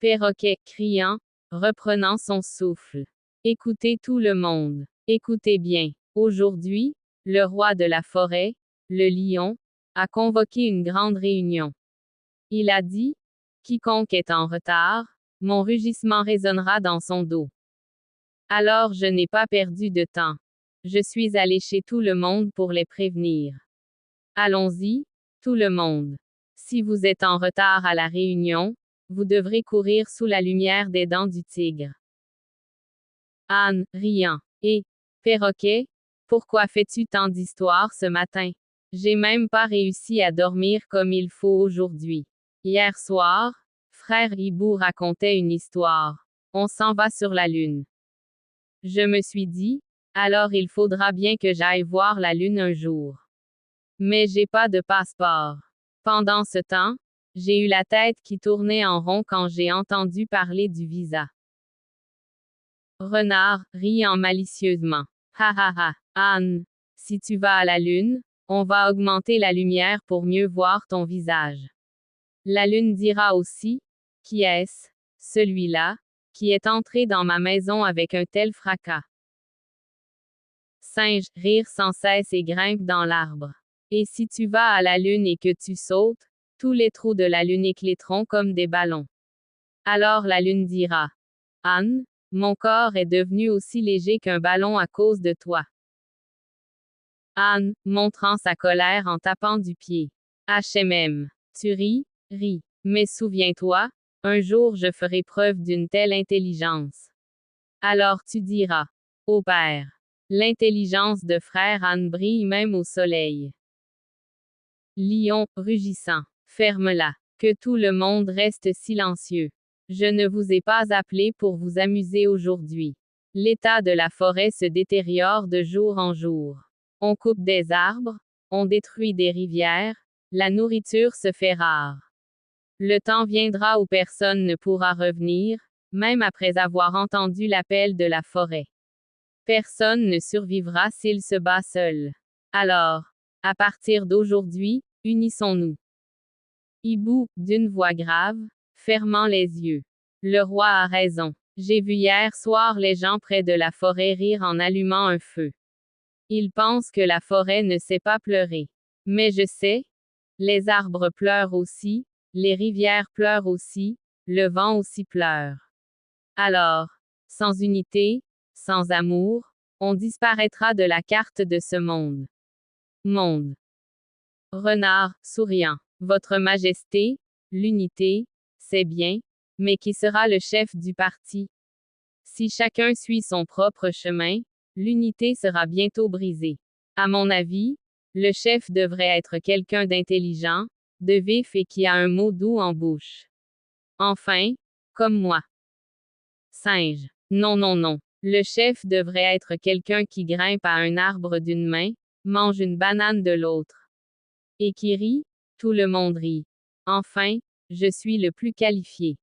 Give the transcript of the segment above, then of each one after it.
Perroquet, criant, reprenant son souffle. Écoutez tout le monde. Écoutez bien. Aujourd'hui, le roi de la forêt, le lion, a convoqué une grande réunion. Il a dit, quiconque est en retard, mon rugissement résonnera dans son dos. Alors je n'ai pas perdu de temps. Je suis allé chez tout le monde pour les prévenir. Allons-y, tout le monde. Si vous êtes en retard à la réunion, vous devrez courir sous la lumière des dents du tigre. Anne, riant. Et, Perroquet, pourquoi fais-tu tant d'histoires ce matin? J'ai même pas réussi à dormir comme il faut aujourd'hui. Hier soir, frère Hibou racontait une histoire. On s'en va sur la lune. Je me suis dit, alors il faudra bien que j'aille voir la lune un jour. Mais j'ai pas de passeport. Pendant ce temps, j'ai eu la tête qui tournait en rond quand j'ai entendu parler du visa. Renard, riant malicieusement. Ha ha ha, Anne, si tu vas à la lune, on va augmenter la lumière pour mieux voir ton visage. La lune dira aussi, qui est-ce, celui-là, qui est entré dans ma maison avec un tel fracas. Singe, rire sans cesse et grimpe dans l'arbre. Et si tu vas à la lune et que tu sautes, tous les trous de la lune éclateront comme des ballons. Alors la lune dira, Anne, mon corps est devenu aussi léger qu'un ballon à cause de toi. Anne, montrant sa colère en tapant du pied. HMM. Tu ris, ris. Mais souviens-toi, un jour je ferai preuve d'une telle intelligence. Alors tu diras, ô père, l'intelligence de frère Anne brille même au soleil. Lion, rugissant. Ferme-la. Que tout le monde reste silencieux. Je ne vous ai pas appelé pour vous amuser aujourd'hui. L'état de la forêt se détériore de jour en jour. On coupe des arbres, on détruit des rivières, la nourriture se fait rare. Le temps viendra où personne ne pourra revenir, même après avoir entendu l'appel de la forêt. Personne ne survivra s'il se bat seul. Alors, à partir d'aujourd'hui, unissons-nous. Hibou, d'une voix grave, fermant les yeux. Le roi a raison. J'ai vu hier soir les gens près de la forêt rire en allumant un feu. Ils pensent que la forêt ne sait pas pleurer. Mais je sais. Les arbres pleurent aussi, les rivières pleurent aussi, le vent aussi pleure. Alors, sans unité, sans amour, on disparaîtra de la carte de ce monde. Monde. Renard, souriant. Votre Majesté, l'unité, c'est bien, mais qui sera le chef du parti? Si chacun suit son propre chemin, l'unité sera bientôt brisée. À mon avis, le chef devrait être quelqu'un d'intelligent, de vif et qui a un mot doux en bouche. Enfin, comme moi. Singe. Non, non, non. Le chef devrait être quelqu'un qui grimpe à un arbre d'une main, mange une banane de l'autre. Et qui rit, tout le monde rit. Enfin, je suis le plus qualifié.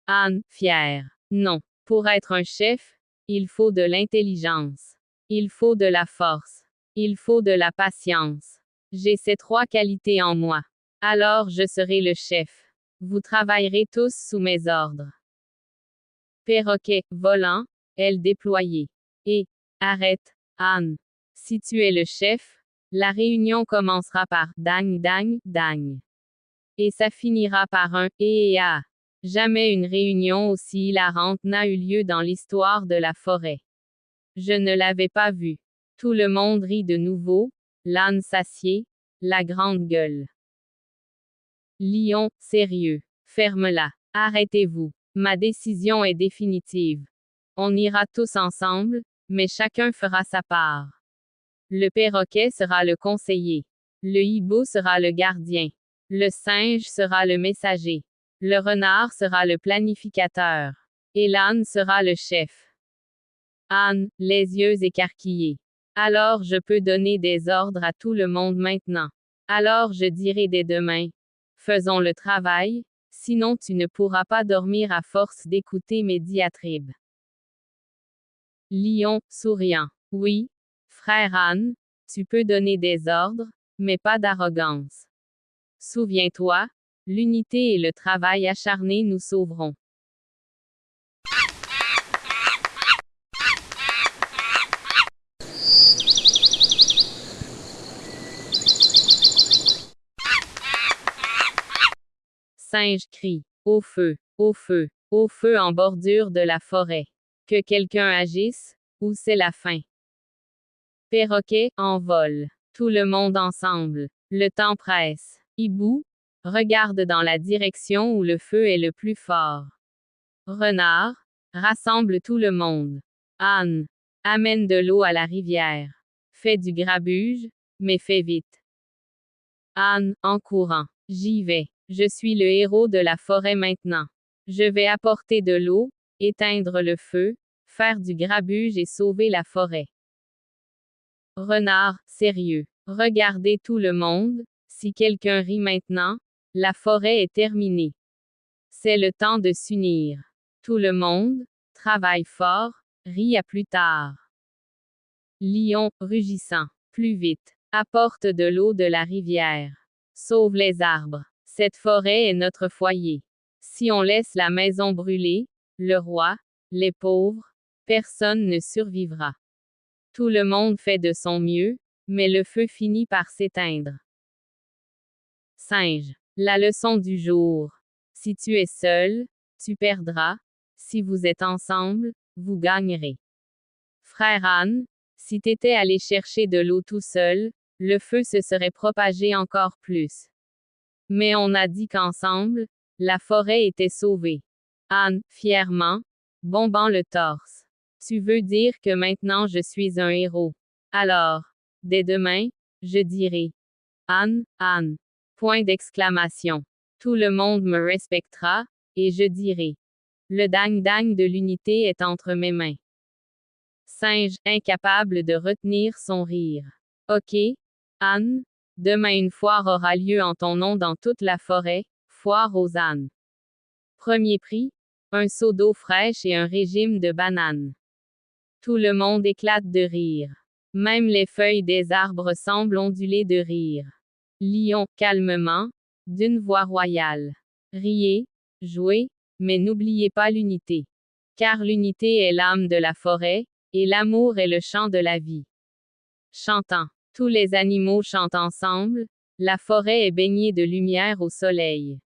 Anne, fière. Non. Pour être un chef, il faut de l'intelligence. Il faut de la force. Il faut de la patience. J'ai ces trois qualités en moi. Alors je serai le chef. Vous travaillerez tous sous mes ordres. Perroquet, volant, aile déployée. Et, arrête, Anne. Si tu es le chef, la réunion commencera par dang dang dang. Et ça finira par un et ah. Jamais une réunion aussi hilarante n'a eu lieu dans l'histoire de la forêt. Je ne l'avais pas vue. Tout le monde rit de nouveau, l'âne s'assied, la grande gueule. Lion, sérieux. Ferme-la. Arrêtez-vous. Ma décision est définitive. On ira tous ensemble, mais chacun fera sa part. Le perroquet sera le conseiller. Le hibou sera le gardien. Le singe sera le messager. Le renard sera le planificateur. Et l'âne sera le chef. Anne, les yeux écarquillés. Alors je peux donner des ordres à tout le monde maintenant. Alors je dirai dès demain. Faisons le travail, sinon tu ne pourras pas dormir à force d'écouter mes diatribes. Lion, souriant. Oui, frère Anne, tu peux donner des ordres, mais pas d'arrogance. Souviens-toi, l'unité et le travail acharné nous sauveront. Singe crie. Au feu, au feu, au feu en bordure de la forêt. Que quelqu'un agisse, ou c'est la fin. Perroquet, en vol. Tout le monde ensemble. Le temps presse. Hibou, regarde dans la direction où le feu est le plus fort. Renard, rassemble tout le monde. Âne, amène de l'eau à la rivière. Fais du grabuge, mais fais vite. Âne, en courant. J'y vais. Je suis le héros de la forêt maintenant. Je vais apporter de l'eau, éteindre le feu, faire du grabuge et sauver la forêt. Renard, sérieux. Regardez tout le monde, si quelqu'un rit maintenant, la forêt est terminée. C'est le temps de s'unir. Tout le monde, travaille fort, rit à plus tard. Lion, rugissant. Plus vite. Apporte de l'eau de la rivière. Sauve les arbres. Cette forêt est notre foyer. Si on laisse la maison brûler, le roi, les pauvres, personne ne survivra. Tout le monde fait de son mieux, mais le feu finit par s'éteindre. Singe. La leçon du jour. Si tu es seul, tu perdras. Si vous êtes ensemble, vous gagnerez. Frère Âne, si t'étais allé chercher de l'eau tout seul, le feu se serait propagé encore plus. Mais on a dit qu'ensemble, la forêt était sauvée. Âne, fièrement, bombant le torse. Tu veux dire que maintenant je suis un héros. Alors, dès demain, je dirai. Âne, Âne. Point d'exclamation. Tout le monde me respectera, et je dirai. Le dang-dang de l'unité est entre mes mains. Singe, incapable de retenir son rire. Ok, Âne. Demain une foire aura lieu en ton nom dans toute la forêt, foire aux ânes. Premier prix, un seau d'eau fraîche et un régime de bananes. Tout le monde éclate de rire. Même les feuilles des arbres semblent onduler de rire. Lion, calmement, d'une voix royale. Riez, jouez, mais n'oubliez pas l'unité. Car l'unité est l'âme de la forêt, et l'amour est le chant de la vie. Chantant. Tous les animaux chantent ensemble, la forêt est baignée de lumière au soleil.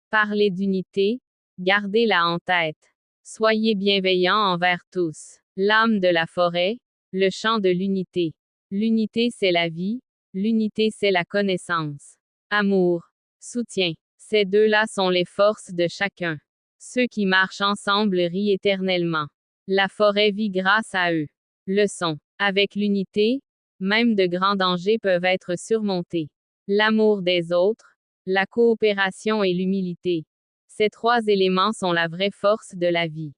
Parlez d'unité, gardez-la en tête. Soyez bienveillants envers tous. L'âme de la forêt, le chant de l'unité. L'unité c'est la vie, l'unité c'est la connaissance. Amour, soutien, ces deux-là sont les forces de chacun. Ceux qui marchent ensemble rient éternellement. La forêt vit grâce à eux. Leçon. Avec l'unité, même de grands dangers peuvent être surmontés. L'amour des autres, la coopération et l'humilité. Ces trois éléments sont la vraie force de la vie.